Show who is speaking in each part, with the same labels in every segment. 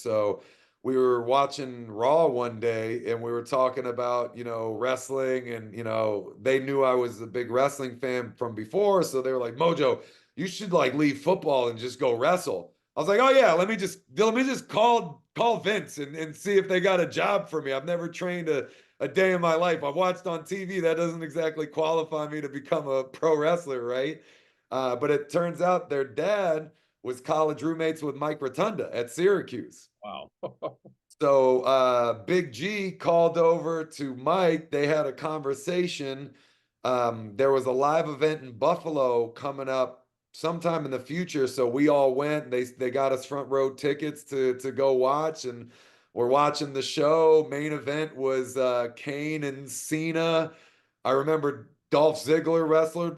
Speaker 1: So we were watching Raw one day and we were talking about, wrestling and, they knew I was a big wrestling fan from before. So they were like, Mojo, you should like leave football and just go wrestle. I was like, oh yeah, let me just call Vince and see if they got a job for me. I've never trained a day in my life. I've watched on TV. That doesn't exactly qualify me to become a pro wrestler, right? But it turns out their dad was college roommates with Mike Rotunda at Syracuse.
Speaker 2: Wow.
Speaker 1: So Big G called over to Mike. They had a conversation. There was a live event in Buffalo coming up sometime in the future. So we all went. They got us front row tickets to go watch, and we're watching the show. Main event was Kane and Cena. I remember Dolph Ziggler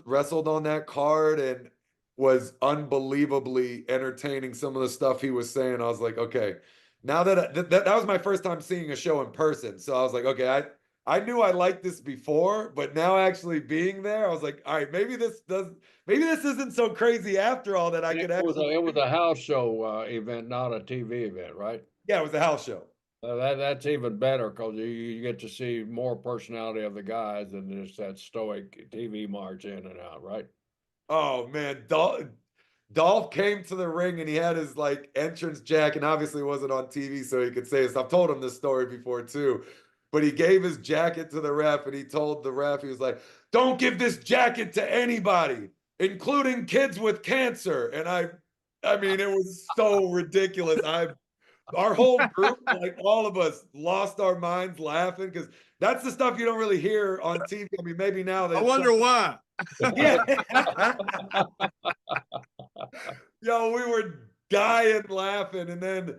Speaker 1: wrestled on that card and was unbelievably entertaining. Some of the stuff he was saying, I was like, okay, now that was my first time seeing a show in person. So I was like, okay, I knew I liked this before, but now actually being there, I was like, all right, maybe this isn't so crazy after all that I
Speaker 2: It
Speaker 1: could
Speaker 2: was
Speaker 1: actually.
Speaker 2: a house show event, not a TV event, right?
Speaker 1: Yeah, it was a house show.
Speaker 2: That's even better because you get to see more personality of the guys than just that stoic TV march in and out, right?
Speaker 1: Oh man, Dolph came to the ring and he had his like entrance jacket, and obviously it wasn't on TV, so he could say this. I've told him this story before too. But he gave his jacket to the ref and he told the ref, he was like, don't give this jacket to anybody, including kids with cancer. And I mean, it was so ridiculous. Our whole group, like all of us, lost our minds laughing because that's the stuff you don't really hear on TV. I mean, maybe now
Speaker 3: I
Speaker 1: there's
Speaker 3: wonder why.
Speaker 1: yeah. Yo, we were dying laughing, and then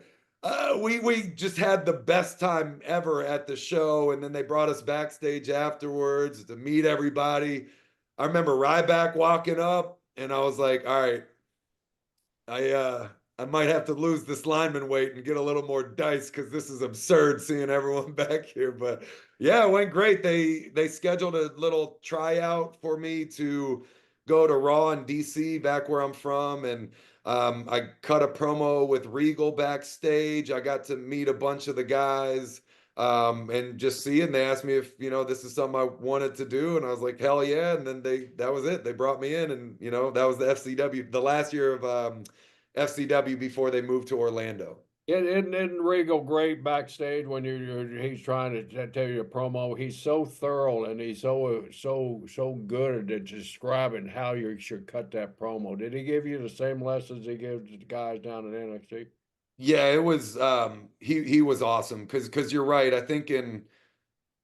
Speaker 1: we just had the best time ever at the show. And then they brought us backstage afterwards to meet everybody. I remember Ryback walking up, and I was like, "All right, I might have to lose this lineman weight and get a little more dice because this is absurd seeing everyone back here." But yeah, it went great. They scheduled a little tryout for me to go to Raw in DC, back where I'm from, and I cut a promo with Regal backstage. I got to meet a bunch of the guys and just see it. And they asked me if this is something I wanted to do, and I was like, hell yeah! And then that was it. They brought me in, and that was the FCW, the last year of FCW before they moved to Orlando.
Speaker 2: Isn't Regal great backstage when he's trying to tell you a promo? He's so thorough and he's so good at describing how you should cut that promo. Did he give you the same lessons he gives the guys down at NXT?
Speaker 1: Yeah, it was he was awesome because you're right. I think in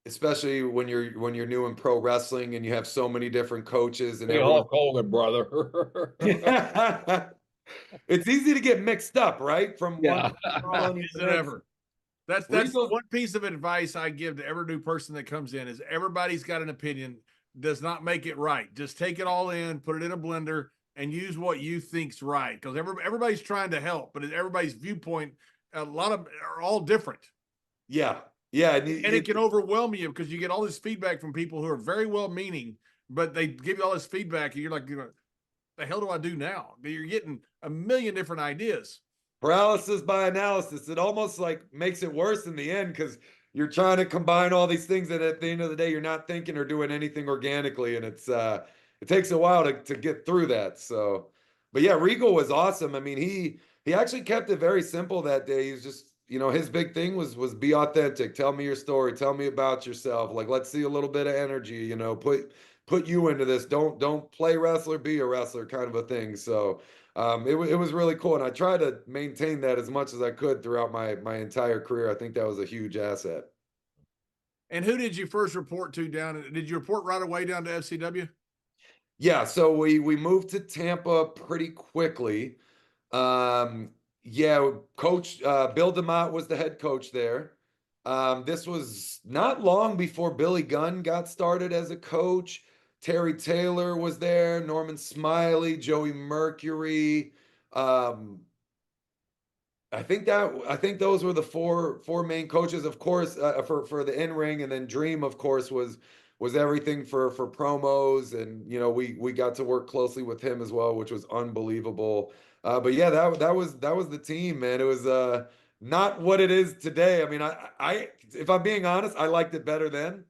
Speaker 1: especially when you're new in pro wrestling and you have so many different coaches and
Speaker 2: Hey,
Speaker 1: everyone.
Speaker 2: Hulk Hogan, brother.
Speaker 1: It's easy to get mixed up, right? From
Speaker 2: Yeah.
Speaker 1: one
Speaker 3: Is it ever? That's
Speaker 1: Regal.
Speaker 3: one piece of advice I give to every new person that comes in is everybody's got an opinion, does not make it right. Just take it all in, put it in a blender, and use what you think's right. Because everybody's trying to help, but everybody's viewpoint, a lot of are all different.
Speaker 1: Yeah, yeah,
Speaker 3: And it can overwhelm you because you get all this feedback from people who are very well meaning, but they give you all this feedback, and you're like, the hell do I do now? You're getting a million different ideas.
Speaker 1: paralysis by analysis. It almost like makes it worse in the end because you're trying to combine all these things that at the end of the day you're not thinking or doing anything organically, and it takes a while to get through that. So, but yeah, Regal was awesome. I mean, he actually kept it very simple that day. He was just his big thing was be authentic. Tell me your story. Tell me about yourself. Like, let's see a little bit of energy. Put you into this. Don't play wrestler, be a wrestler, kind of a thing. So it was really cool, and I tried to maintain that as much as I could throughout my entire career. I think that was a huge asset.
Speaker 3: And who did you first report to down? Did you report right away down to FCW?
Speaker 1: Yeah, so we moved to Tampa pretty quickly. Yeah, Coach Bill DeMott was the head coach there. This was not long before Billy Gunn got started as a coach. Terry Taylor was there, Norman Smiley, Joey Mercury. Um, I think those were the four main coaches, of course, for the in ring, and then Dream, of course, was everything for promos, and we got to work closely with him as well, which was unbelievable. But yeah, that was the team, man. not what it is today. I mean, if I'm being honest, I liked it better then.